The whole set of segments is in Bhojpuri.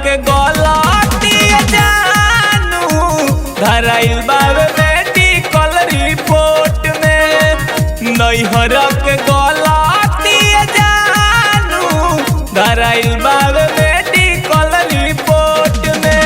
के गलती जानू धराइल बावे मेडिकल रिपोर्ट में। नैहर के गलती जानू धराइल बावे मेडिकल रिपोर्ट में।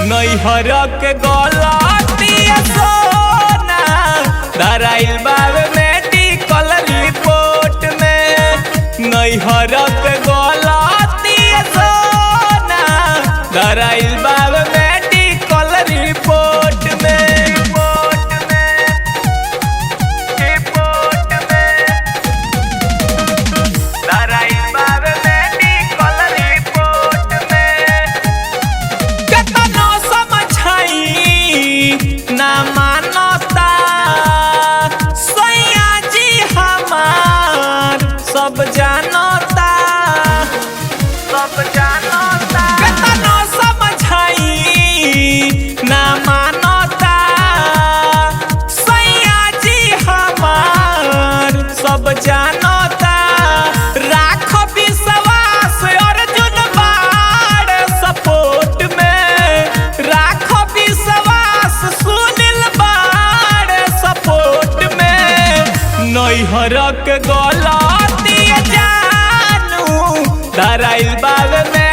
नैहर के गलती सोना धराइल बावे मेडिकल रिपोर्ट में। नैहर के गलती सोना धराइल बावे मेडिकल रिपोर्ट में। ना मानता सैया जी हमार सब जानता केतनो समझाई ना मानता सैया जी हमार सब जानता। राख विश्वास अर्जुन बाड़ सपोर्ट में। राख विश्वास सुनील बाड़ सपोर्ट में। नैहर के गलती जानू धराइल बावे में